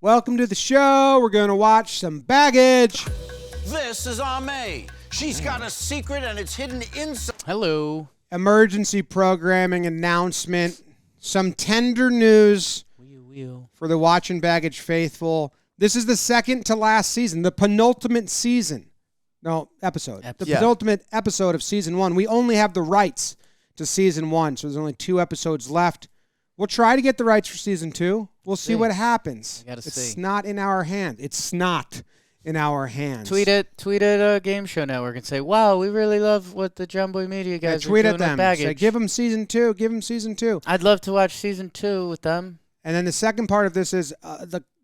Welcome to the show. We're going to watch some baggage. This is Ame. She's got a secret and it's hidden inside. Hello. Emergency programming announcement. Some tender news for the Watchin Baggage faithful. This is the second to last season, the penultimate season. No, episode. The penultimate episode of season 1. We only have the rights to season 1, so there's only 2 episodes left. We'll try to get the rights for season 2. We'll see what happens. It's not in our hands. It's not in our hands. Tweet at Game Show Network and say, wow, we really love what the Jomboy Media guys are doing with Baggage. Say, give them season 2. Give them season 2. I'd love to watch season 2 with them. And then the second part of this is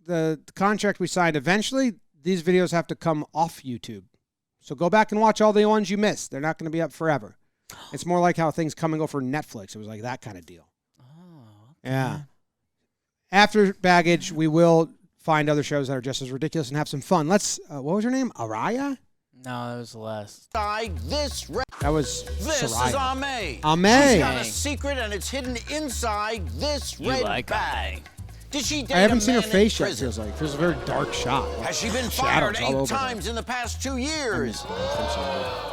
the contract we signed. Eventually, these videos have to come off YouTube. So go back and watch all the ones you missed. They're not going to be up forever. It's more like how things come and go for Netflix. It was like that kind of deal. Yeah. After Baggage, we will find other shows that are just as ridiculous and have some fun. Let's, what was her name? Araya? No, that was the last. This is Ame. Ame. She's got a secret and it's hidden inside this red bag. Did she date I haven't a seen her man face in yet. prison? It feels a very dark shot. Has she been fired 8 times in the past 2 years?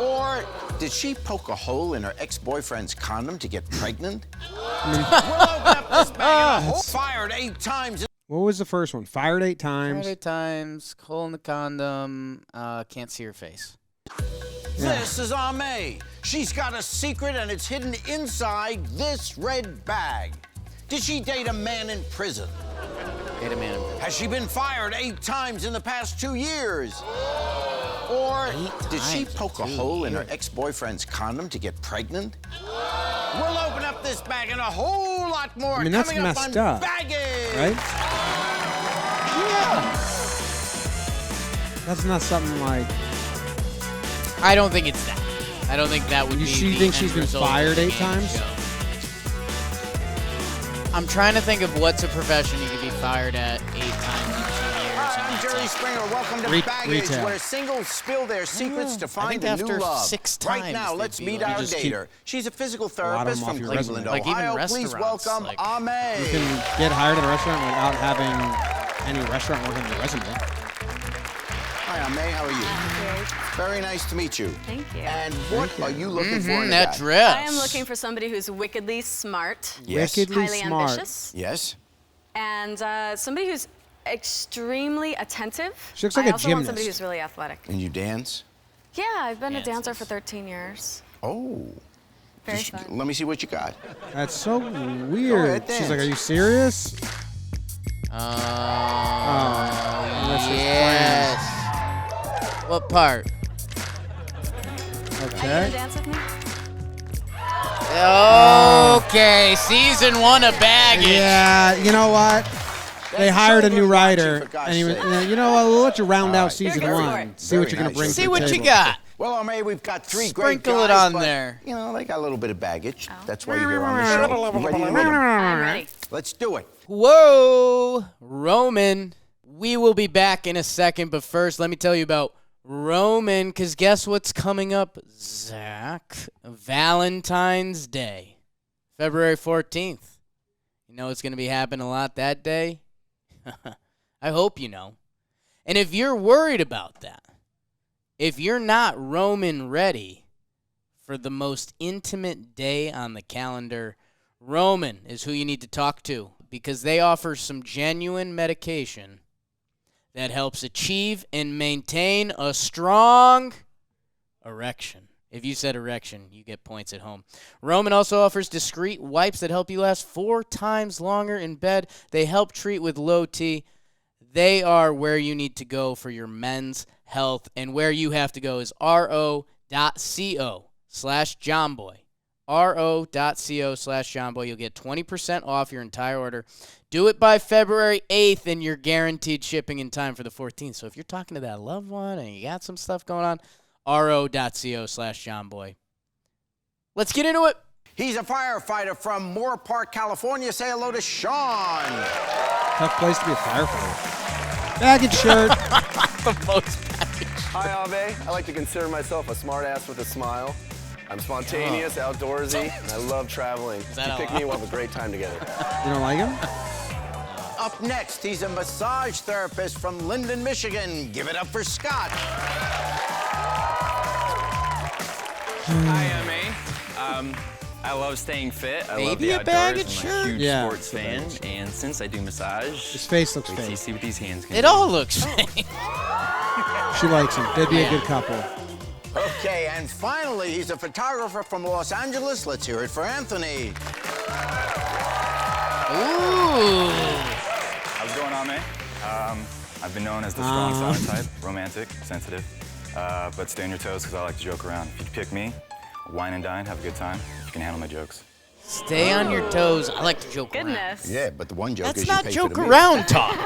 Or did she poke a hole in her ex-boyfriend's condom to get pregnant? We'll open up this bag and fired 8 times. What was the first one? Fired 8 times. Fired 8 times. Hole in the condom. Can't see her face. This is Ame. She's got a secret and it's hidden inside this red bag. Did she date a man in prison? Date a man in prison. Has she been fired 8 times in the past 2 years? Or did she poke a hole in her ex-boyfriend's condom to get pregnant? We'll open up this bag and a whole lot more I mean, that's coming messed up on up, Baggage. right? Yeah. That's not something like... I don't think it's that. I don't think that would be You think she's been fired 8 times? I'm trying to think of what's a profession you could be fired at 8 times in 2 years. Hi, I'm Jerry Springer. Welcome to Baggage, where singles spill their secrets to find a new love. 6 times right now, let's meet our dater. She's a physical therapist from Cleveland, like Ohio. even Please welcome Ame. You can get hired at a restaurant without having any restaurant work on your resume. Hi, Ame. How are you? Very nice to meet you. Thank you. And what are you looking for in that dress? I am looking for somebody who's wickedly smart. Yes. Wickedly highly smart. ambitious. Yes. And somebody who's extremely attentive. She looks like I a also want gymnast. somebody who's really athletic. And you dance? Yeah, I've been a dancer for 13 years. Oh. Very fun. Let me see what you got. That's so Go weird. ahead, She's like, dance. are you serious? That's just yes. What part? Are you gonna Okay. dance with me? Okay, season 1 of Baggage. Yeah, you know what? They hired a new writer, for God's and he was, sake. you know what? We'll let you round out season Here, go for 1. it. See what Very you're going nice. to bring to See the what table. you got. Well, Ame, we've got 3 great Sprinkle guys, it on but, there. You know, they got a little bit of baggage. That's why you're here on the show. You ready to meet 'em? I'm ready. Let's do it. Whoa, Roman. We will be back in a second, but first, let me tell you about Roman, because guess what's coming up, Zach? Valentine's Day, February 14th. You know what's going to be happening a lot that day? I hope you know. And if you're worried about that, if you're not Roman ready for the most intimate day on the calendar, Roman is who you need to talk to, because they offer some genuine medication that helps achieve and maintain a strong erection. If you said erection, you get points at home. Roman also offers discreet wipes that help you last 4 times longer in bed. They help treat with low T. They are where you need to go for your men's health, and where you have to go is ro.co/Jomboy. ro.co/Jomboy. You'll get 20% off your entire order. Do it by February 8th, and you're guaranteed shipping in time for the 14th. So if you're talking to that loved one and you got some stuff going on, ro.co/Jomboy. Let's get into it. He's a firefighter from Moore Park, California. Say hello to Sean. Tough place to be a firefighter. Baggage shirt. The most package. Hi, Ave. I like to consider myself a smart ass with a smile. I'm spontaneous, outdoorsy, and I love traveling. If that you pick me, we'll have a great time together. You don't like him? Up next, he's a massage therapist from Linden, Michigan. Give it up for Scott. Hi, I'm A. I love staying fit. I love the Maybe a baggage outdoors. shirt? I'm a huge Yeah, sports fan, and since I do massage, His face looks wait till you fake. see what these hands can It do. all looks fake. She likes him. They'd be a good couple. Okay, and finally, he's a photographer from Los Angeles. Let's hear it for Anthony. Ooh. How's it going on, man? I've been known as the strong silent type, romantic, sensitive, but stay on your toes because I like to joke around. If you pick me, wine and dine, have a good time. You can handle my jokes. Stay on your toes. I like to joke around. Goodness. Yeah, but the one joke That's is you not pay joke for the meal. around talk.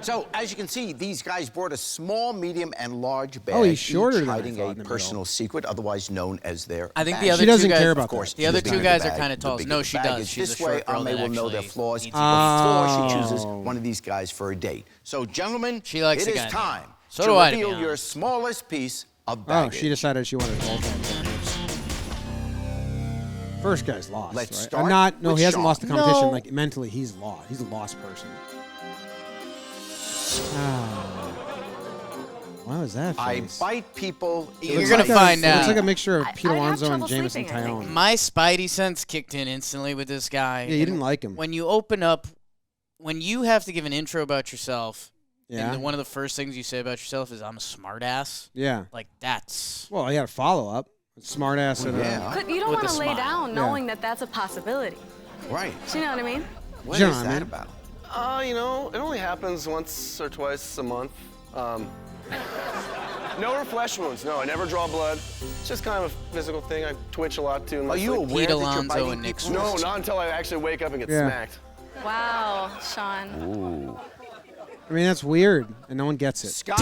So, as you can see, these guys brought a small, medium, and large bag. Oh, he's shorter each than I hiding thought a in the personal secret, otherwise known as their I think bag. the other She doesn't two guys, care about Of course, the other the two bigger guys the are kind of bag, tall. the No, bigger she the does. baggage. She's This a way, short girl Ame that will know their actually flaws needs before to she chooses one of these guys for a date. So, gentlemen, She likes it the is guy. time So to do I, to be reveal your honest. smallest piece of Oh, baggage. she decided she wanted all time. First guy's lost. Let's right? start Not. No, with he hasn't Sean. lost the competition. No. Like mentally, he's lost. He's a lost person. What was that I face? bite people. You're eat gonna mice. find It looks out. like a mixture of I- Pete I'd have Alonso and trouble Jameson sleeping, I think. Tyone. My spidey sense kicked in instantly with this guy. Yeah, you And didn't like him. When you open up, when you have to give an intro about yourself, Yeah. and one of the first things you say about yourself is, I'm a smartass. Yeah. Like, that's... Well, I got a follow up. Smart ass and Yeah. But you don't With want a to lay smile. down knowing that that's a possibility. Right. Do you know what I mean? What You know is what I that mean? about? You know, it only happens once or twice a month. No flesh wounds. No, I never draw blood. It's just kind of a physical thing. I twitch a lot too. in my Are you sleep. aware Pete that you're Alonso biting and Nick people's- No, not until I actually wake up and get Yeah. smacked. Wow, Sean. Ooh. I mean, that's weird, and no one gets it. Scott,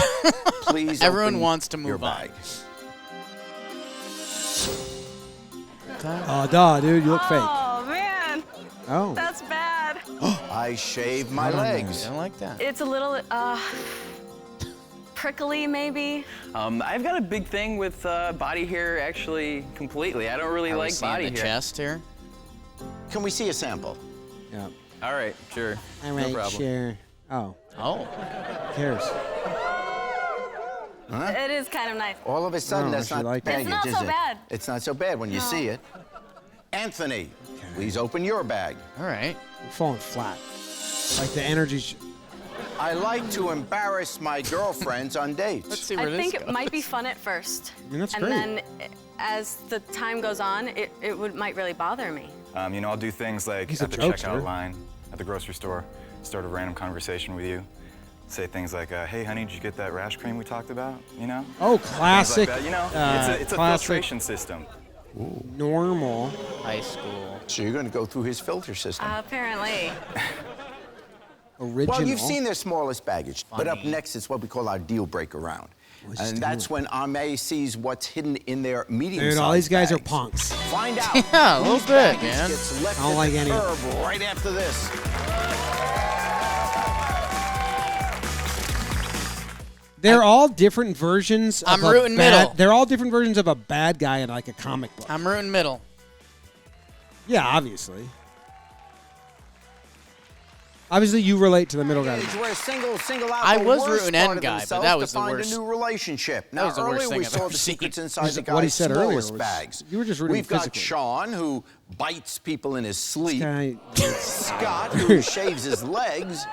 please. Everyone open wants to your move on. bag. Oh, duh, dude, you look fake. Oh, man. Oh. That's bad. I shave my legs. I don't like that. It's a little, prickly, maybe. I've got a big thing with body hair, actually, completely. I don't really Are we like seeing body the hair. chest here? Can we see a sample? Yeah. All right, sure. All no right, problem. sure. Oh, Oh. who cares? It is kind of nice. All of a sudden, No, that's I not like it. baggage, It's not is so it? bad. It's not so bad when you see it. Anthony, please open your bag. All right. I'm falling flat. Like the energy. I like to embarrass my girlfriends on Let's dates. see where I this think goes. it might be fun at first. I mean, that's and great. then as the time goes on, might really bother me. You know, I'll do things like He's a at the jokester. checkout line, at the grocery store, start a random conversation with you. Say things like, hey, honey, did you get that rash cream we talked about? You know? Oh, Things classic. like that. You know, it's a classic filtration system. normal. High school. So you're going to go through his filter system. Apparently. Original. Well, you've seen their smallest baggage, but up Funny. next is what we call our deal breaker round. What's his And deal? that's when Ame sees what's hidden in their medium Dude, all these guys are punks. Find out. Yeah, a little whose bit, baggage man. Gets left I don't at like the any of curb right after this. They're all different versions. I'm of a rooting bad, middle. They're all different versions of a bad guy in like a comic book. I'm rooting middle. Yeah, obviously. Obviously, you relate to the middle guy. Age where singles single out I the was worst rooting part end of guy, but themselves that to was the find worst. a new relationship. Now, was the worst earlier thing we I've saw ever the seen. secrets inside the What he guy's said earlier smallest was- bags. you were just rooting We've got physically. Sean, who bites people in his sleep. Guy, Scott, who shaves his legs.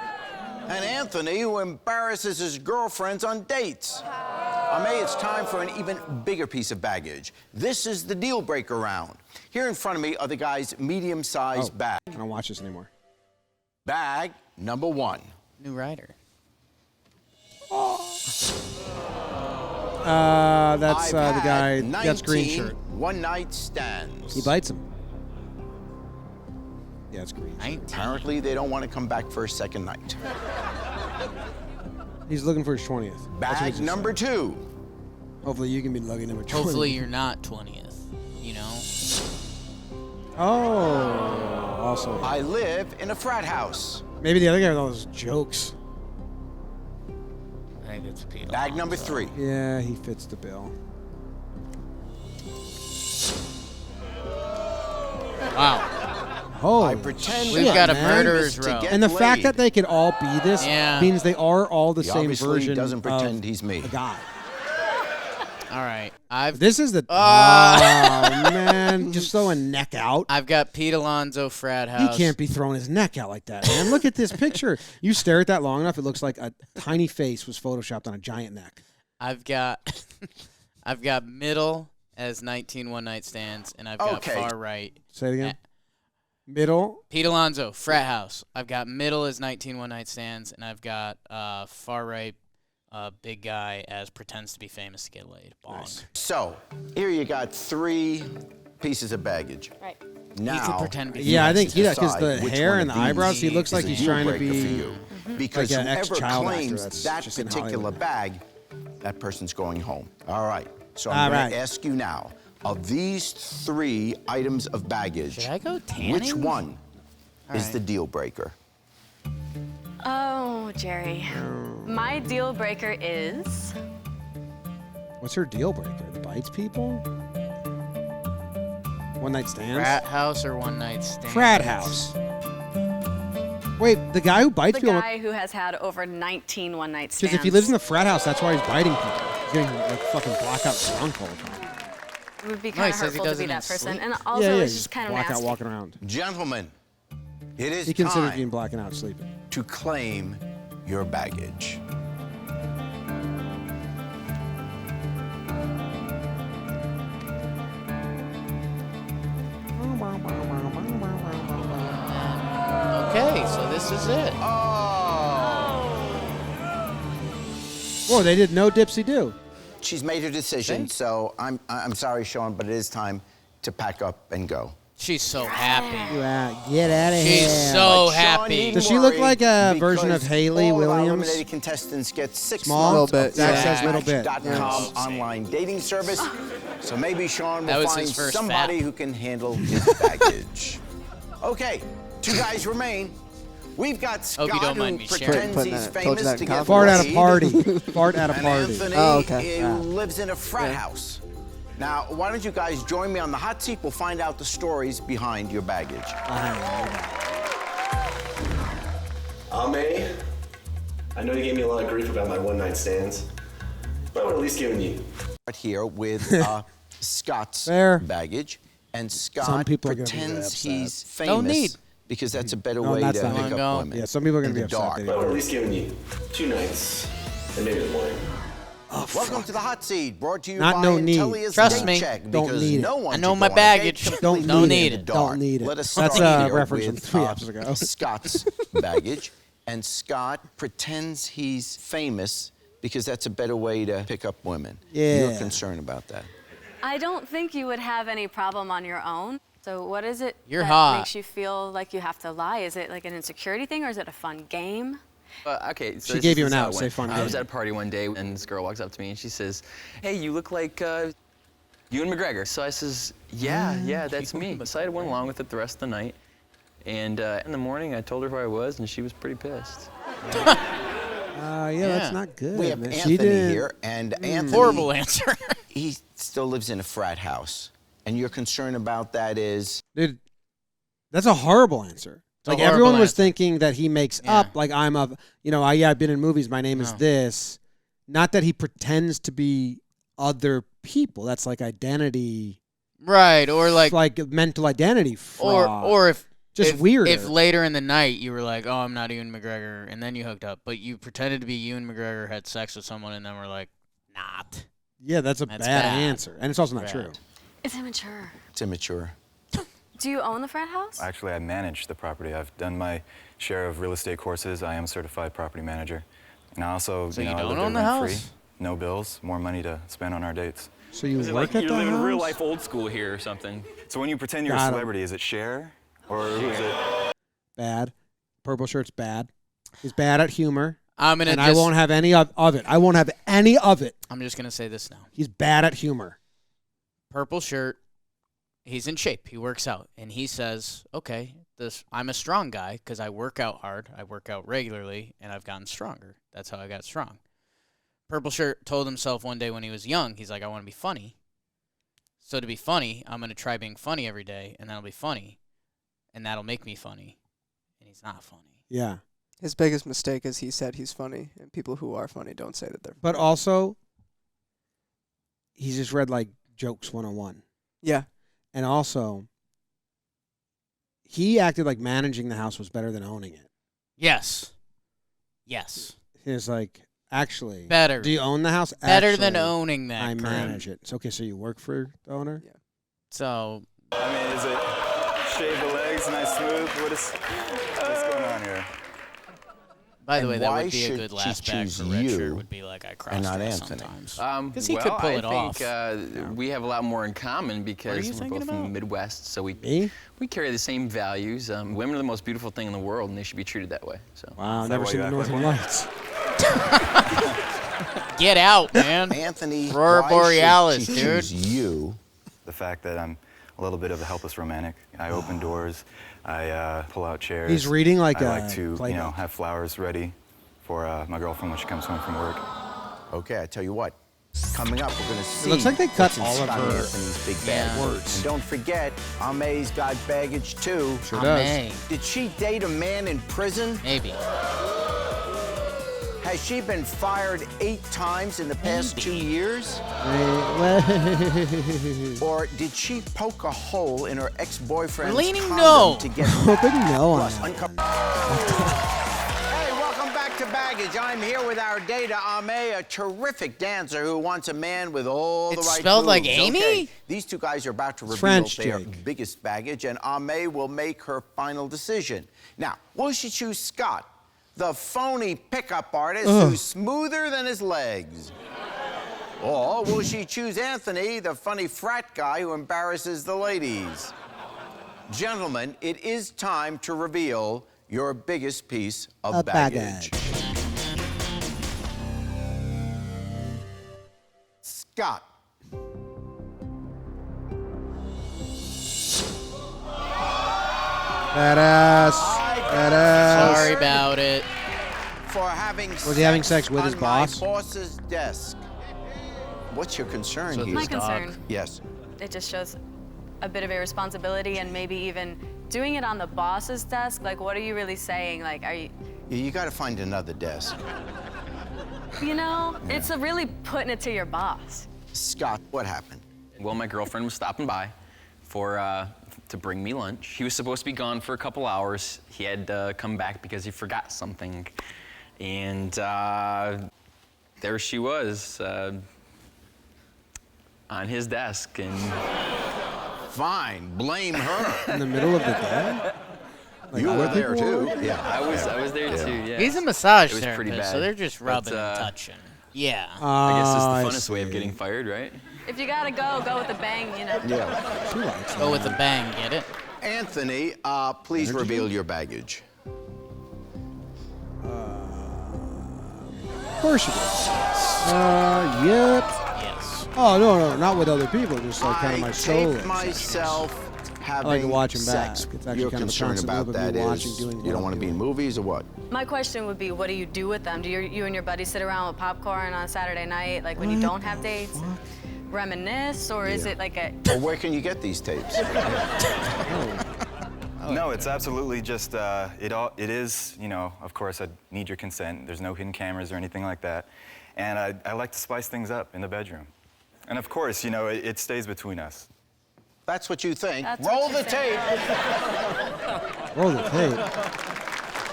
And Anthony, who embarrasses his girlfriends on dates. Ame, it's time for an even bigger piece of baggage. This is the deal breaker round. Here in front of me are the guy's medium-sized bag. I don't watch this anymore. Bag number one. New rider. That's I've the had guy. That's green 19 shirt. one-night stands. He bites him. Yeah, it's green. 19. Apparently, they don't want to come back for a second night. He's looking for his 20th. That's what he Bag just number said. two. Hopefully, you can be lugging him a 20th. Hopefully you're not 20th, you know? Oh, also. I live in a frat house. Maybe the other guy with all those jokes. I think it's P.O. Bag Box, number so. three. Yeah, he fits the bill. Wow. Holy I pretend We've shit, got a man. murderer's to row. get And the fact laid. that they could all be this means they are all the He same obviously version doesn't pretend of he's me. a guy. All right. This is the man, just throwing neck out. I've got Pete Alonso frat He house. can't be throwing his neck out like that, man. Look at this picture. You stare at that long enough, it looks like a tiny face was photoshopped on a giant neck. I've got middle as 19 one-night stands, and I've got far right. Say it again. Middle. Pete Alonso, frat house. I've got middle as 19 one-night stands, and I've got far right big guy as pretends to be famous to get laid. Nice. So, here you got 3 pieces of baggage. Right. Now, He could pretend to be Yeah, I think he because the hair and the eyebrows, he looks like he's trying to be because like an whoever ex-child actor claims that's that just in particular Hollywood. bag, that person's going home. All right. So I'm All going right. to ask you now, of these 3 items of baggage, Should I go tanning? which one is right. the deal breaker? Oh, Jerry. My deal breaker is What's her deal breaker? The bites people? One night stands? Frat house or one-night stands? Frat house. Wait, the guy who bites the people. guy who has had over 19 one-night stands. Because if he lives in the frat house, that's why he's biting people. He's getting like fucking blackout drunk all the time. It would be No, kind he of says he hurtful to does be it in that person. sleep. And also, yeah, it's he's just kind of blackout nasty. walking around. Gentlemen, it is He considers time being blacking out sleeping. to claim your baggage. Okay, so this is it. Whoa, they did no dipsy do. She's made her decision, so I'm sorry, Sean, but it is time to pack up and go. She's so happy. Get out of She's here. so Sean happy. needn't Does she look worry like a version of because Haley all of our Williams? eliminated contestants get 6 Small? months Little bit, of Zach says little bit. Match.com Yes. online dating service. So maybe Sean That will was find his first somebody fap. who can handle his baggage. Okay, 2 guys remain. We've got Hope you Scott, don't who mind me sharing. pretends Putting he's that- told you famous that to in get confidence. Fart at a laid. party. Fart at a And party. Anthony, Oh, okay. who lives in a frat house. Now, why don't you guys join me on the hot seat? We'll find out the stories behind your baggage. Ame, I know you gave me a lot of grief about my one-night stands, but I would at least given you. Right here with Scott's Fair. baggage, and Some Scott people are gonna be really pretends upset. he's famous Don't need. because that's a better No, way that's to not pick it. up No. women. Yeah, some people are in going to be the upset. dark. They But I would didn't at do least given you 2 nights and maybe the morning. Welcome to the hot seat, brought to you Not by no need. Intellia's Trust Date me. Check, Don't because need it. no one I know should my go on a date baggage. completely Don't in need the it. dark. Don't need it. Let us That's start a here reference from with, 3 episodes ago. Scott's baggage, and Scott pretends he's famous because that's a better way to pick up women. Yeah. You're concerned about that. I don't think you would have any problem on your own. So what is it You're that hot. makes you feel like you have to lie? Is it like an insecurity thing, or is it a fun game? Okay, so She gave you an out. Say fun I was game. at a party one day, and this girl walks up to me, and she says, "Hey, you look like Ewan McGregor." So I says, "Yeah, that's me." So I went along with it the rest of the night, and in the morning, I told her who I was, and she was pretty pissed. Yeah, that's not good. We have man. She Anthony did. here, and Anthony, Horrible answer. he still lives in a frat house, and your concern about that is Dude, that's a horrible answer. a Like horrible everyone was answer. thinking that he makes Yeah. up, like I'm a, I've been in movies. My name is No. this. Not that he pretends to be other people. That's like identity, Right, or like mental identity fraud. or if Just if, weirder. If later in the night you were like, "Oh, I'm not Ewan McGregor," and then you hooked up, but you pretended to be Ewan McGregor, had sex with someone, and then were like, "Not." Yeah, that's a That's bad, bad. answer, and it's also not Bad. true. It's immature. it's immature. Do you own the frat house? Actually, I manage the property. I've done my share of real estate courses. I am a certified property manager. And I also, So you you know, I don't live own there the rent-free, house? no bills, more money to spend on our dates. So you Is it work like at you're the living house? real life old school here or something? So when you pretend you're a Got 'em. celebrity, is it share or is it? Bad. Purple shirt's bad. He's bad at humor, I'm gonna. and I won't have any of it. I won't have any of it. I'm just gonna say this now. He's bad at humor. Purple shirt. He's in shape. He works out, and he says, "Okay, I'm a strong guy because I work out hard. I work out regularly, and I've gotten stronger. That's how I got strong." Purple shirt told himself one day when he was young, he's like, "I want to be funny. So to be funny, I'm gonna try being funny every day, and that'll be funny." and that'll make me funny, and he's not funny. Yeah. His biggest mistake is he said he's funny, and people who are funny don't say that they're funny. But also, he's just read like Jokes 101. Yeah. And also, he acted like managing the house was better than owning it. Yes. Yes. He was like, actually, Better. Do you own the house? Better than Actually, owning that. I Grim. manage it. It's okay. So you work for the owner? Yeah. So. I mean, is it shave the legs, nice smooth? What's going on here? By the And way, that why would be a should good she last bag choose for Red you Shirt. Would be like I cross and not dress Anthony? sometimes. Because he could pull it off. I think we have a lot more in common because you we're thinking both from the about? Midwest, so we Me? carry the same values. Women are the most beautiful thing in the world, and they should be treated that way. So. Wow, Is that never why seen you the act like Northern one? Lights. Get out, man. Anthony, Aurora why Borealis, should she dude. choose you? The fact that I'm a little bit of a helpless romantic. I open doors. I pull out chairs. He's reading like I a like to, playbook. have flowers ready for my girlfriend when she comes home from work. Okay, I tell you what. Coming up, we're going to see. looks like they cut what's in all of Scott her Anthony's big bag. words. And don't forget, Ame's got baggage too. Sure does. Ame. Did she date a man in prison? Maybe. Has she been fired 8 times in the past 2 years? Or did she poke a hole in her ex-boyfriend's Leaning condom no. to get Hoping no on plus that. Hey, welcome back to Baggage. I'm here with our data Ame, a terrific dancer who wants a man with all the It's right spelled like moves. Amy? Okay, these two guys are about to reveal French, their Jake. biggest baggage, and Ame will make her final decision. Now, will she choose Scott, the phony pickup artist who's smoother than his legs? Or will she choose Anthony, the funny frat guy who embarrasses the ladies? Gentlemen, it is time to reveal your biggest piece of baggage. Scott. Badass. Badass. Sorry about it. For having Was he having sex with his on boss? My boss's desk. What's your concern So here? My concern, Yes. it just shows a bit of irresponsibility and maybe even doing it on the boss's desk. Like, what are you really saying? Like, are you, You got to find another desk. you know, it's a really putting it to your boss. Scott, what happened? Well, my girlfriend was stopping by for to bring me lunch. He was supposed to be gone for a couple hours. He had to come back because he forgot something. And there she was on his desk. And Fine, blame her. In the middle of the day? You were there too. Yeah. I was there too, yeah. He's a massage It was pretty therapist, so bad. they're just But, rubbing and touching. Yeah. I guess I it's the funnest way of see. getting fired, right? If you gotta go with a bang, you know. Yeah. She likes Go it. with a bang, get it? Anthony, please reveal your baggage. Of course you do. Yep. Yes. Oh, no, not with other people, just like kind of my I solo. taped myself having I like to watch 'em sex. back. It's actually Your kind of a concern constant about loop of me that watching, is doing you what don't I'm want to be in doing. movies or what? My question would be, what do you do with them? Do you and your buddy sit around with popcorn on a Saturday night, like when you don't have dates? Reminisce, or is it like a... Or where can you get these tapes? No, it's absolutely just, it is, of course, I need your consent. There's no hidden cameras or anything like that. And I like to spice things up in the bedroom. And of course, it stays between us. That's what you think. That's Roll what you the think. tape. Roll the tape.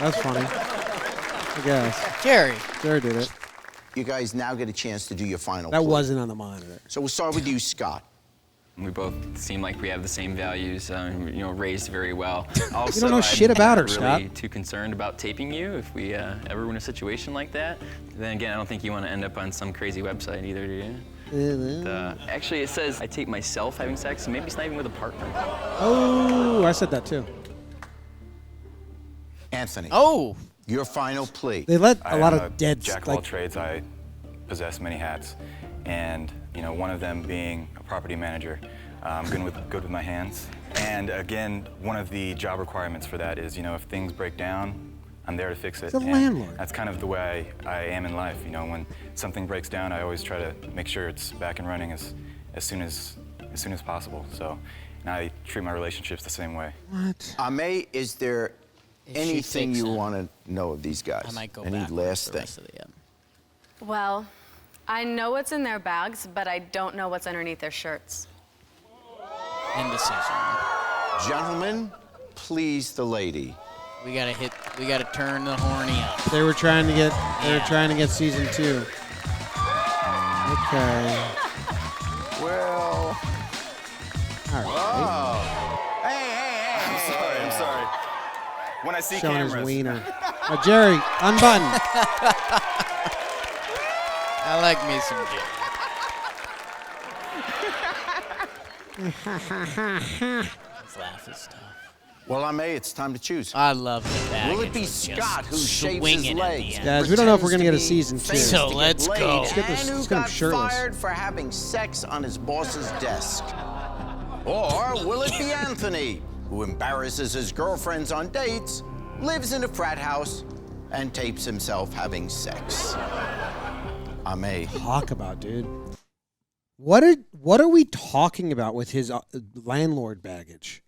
That's funny. I guess. Jerry. Jerry did it. You guys now get a chance to do your final That plea. wasn't on the monitor. So we'll start with you, Scott. We both seem like we have the same values, raised very well. Also, You don't know shit about her, I'm not really Scott. too concerned about taping you if we ever were in a situation like that. Then again, I don't think you want to end up on some crazy website either, do you? Actually, it says I tape myself having sex, so maybe it's not even with a partner. Oh, I said that too. Anthony. Oh. Your final plea. They let a lot I'm of dead jack of all trades. I possess many hats, and one of them being a property manager. I'm good with my hands. And again, one of the job requirements for that is, if things break down, I'm there to fix it. He's a And landlord. That's kind of the way I am in life. When something breaks down, I always try to make sure it's back and running as soon as possible. So and I treat my relationships the same way. What? Ame, is there If she anything takes you him, want to know of these guys? I might go Any back last the thing? rest of the Well, I know what's in their bags, but I don't know what's underneath their shirts. End of season. Gentlemen, please the lady. We gotta turn the horny up. They were trying to get season 2. Okay. Well. All right. Hey. I'm sorry. When I see Showing cameras. his wiener. Jerry, unbutton. I like me some Jerry. His laugh is tough. Well, Ame, it's time to choose. I love the baggage. Will it be was just Scott who shaves swinging his at the legs? end. Guys, we don't know if we're gonna get a season 2. So let's go. Let's get And who him got shirtless. fired for having sex on his boss's desk? Or will it be Anthony, who embarrasses his girlfriends on dates, lives in a frat house, and tapes himself having sex? Ame. Talk about, dude. What are we talking about with his landlord baggage?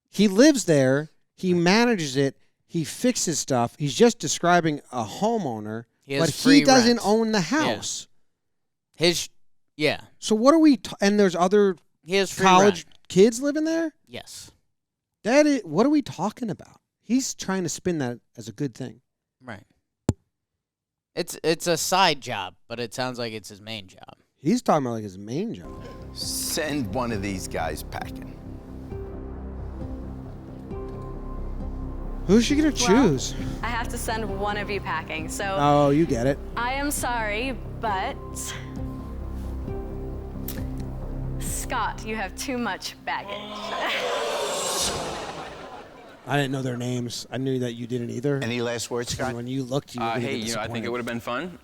He lives there. He manages it. He fixes stuff. He's just describing a homeowner, but he doesn't rent. own the house. Yeah. So what are we? And there's other He has free college rent. kids living there. Yes. What are we talking about? He's trying to spin that as a good thing. Right. It's a side job, but it sounds like it's his main job. He's talking about like his main job. Send one of these guys packing. Who's she gonna choose? I have to send one of you packing, so Oh, you get it. I am sorry, but Scott, you have too much baggage. I didn't know their names. I knew that you didn't either. Any last words, Scott? When you looked, you were gonna Hey, get I think it disappointed. would have been fun.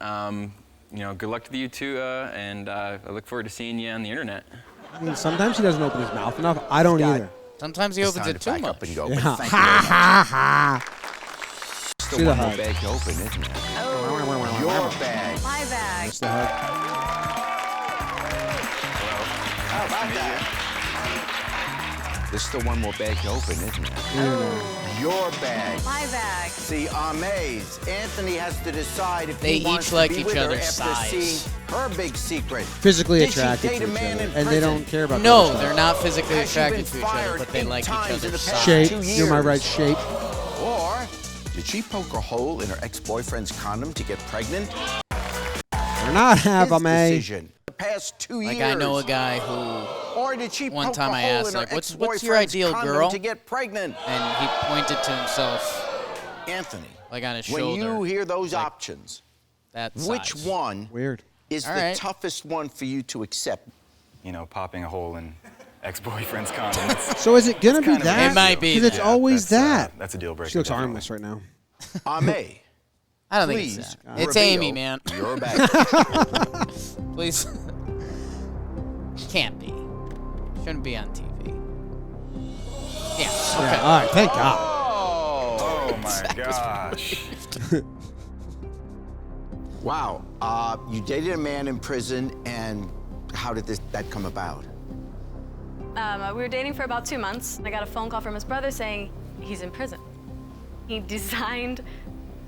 Good luck to you two, and I look forward to seeing you on the internet. I mean, sometimes he doesn't open his mouth enough. I don't Scott. either. Sometimes he It's opens time it to too pack much. up and go. Yeah. But thank you very Ha much. ha ha. Still Do the one more hug. bag to open, isn't it? Oh, Your bag. my bag. That's the hug. How about that? There's still one more bag to open, isn't it? Your bag. My bag. See, Ame's. Anthony has to decide if They he wants each like to be each with her other's after size. seeing her big secret. Physically Did she attracted date to a each man other, in and they prison? don't care about. No, the they're not physically Has she attracted been to each other, fired but they 8 like each times in other's the past size. shape. 2 You're my years? right shape. Or did she poke a hole in her ex-boyfriend's condom to get pregnant? They're not have His a May. decision. The past 2 years. Like I know a guy who, Or did she one poke time a I hole asked, in her like, what's ex-boyfriend's your ideal condom girl? to get pregnant? and he pointed to himself, Anthony, like on his when shoulder. you hear those like options, that which size. one Weird. is All the right. toughest one for you to accept? Popping a hole in ex-boyfriend's condom. That's So is it gonna be kind of a that? It might be because it's that. always that's, that. That's a deal breaker. She looks definitely. armless right now. Ame, I don't think please it's that. It's reveal Amy, man. your bag. Please. Can't be. Shouldn't be on TV. Yeah. Okay. Yeah. All right. Thank God. Oh my gosh. Wow. You dated a man in prison, and how did that come about? We were dating for about 2 months. I got a phone call from his brother saying he's in prison. He designed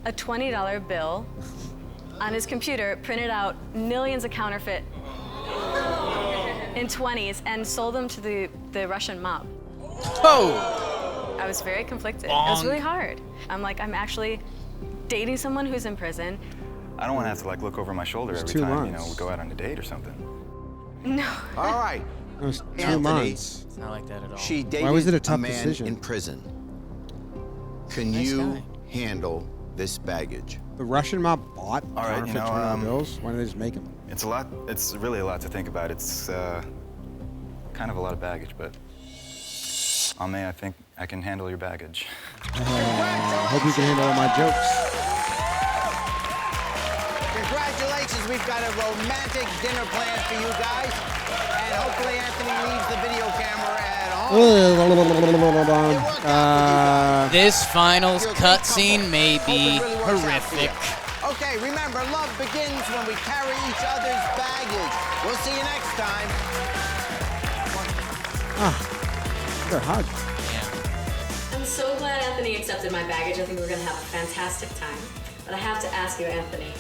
a $20 bill on his computer, printed out millions of counterfeit in 20s, and sold them to the Russian mob. Oh! I was very conflicted. It Bong. was really hard. I'm like, I'm actually dating someone who's in prison. I don't want to have to look over my shoulder It's every 2 time months. we go out on a date or something. No. All right. It was 2 Anthony. months. It's not like that at all. She dated Why was it a tough man decision? in prison. Can Nice you guy. handle this baggage? The Russian mob bought All right, counterfeit $20 bills. Why didn't they just make them? It's a lot. It's really a lot to think about. It's kind of a lot of baggage, but I think I can handle your baggage. Hope you can handle all my jokes. Congratulations, we've got a romantic dinner planned for you guys. And hopefully Anthony leaves the video camera at home. This final You're a great cutscene may Hope be it really works out for horrific. you. Okay, remember, love begins when we carry each other's baggage. We'll see you next time. They're hug. I'm so glad Anthony accepted my baggage. I think we're going to have a fantastic time. But I have to ask you, Anthony,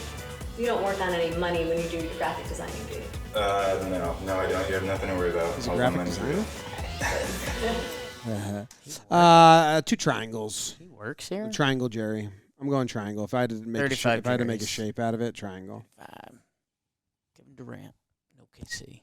you don't work on any money when you do your graphic designing, do you? No, I don't. You have nothing to worry about. Is it All graphic my money's designer? 2 triangles. He works here? Triangle, Jerry. I'm going triangle. If I had to make a 35 shape, if I had to make a degrees. shape out of it, triangle. 5. Kevin Durant. No KC.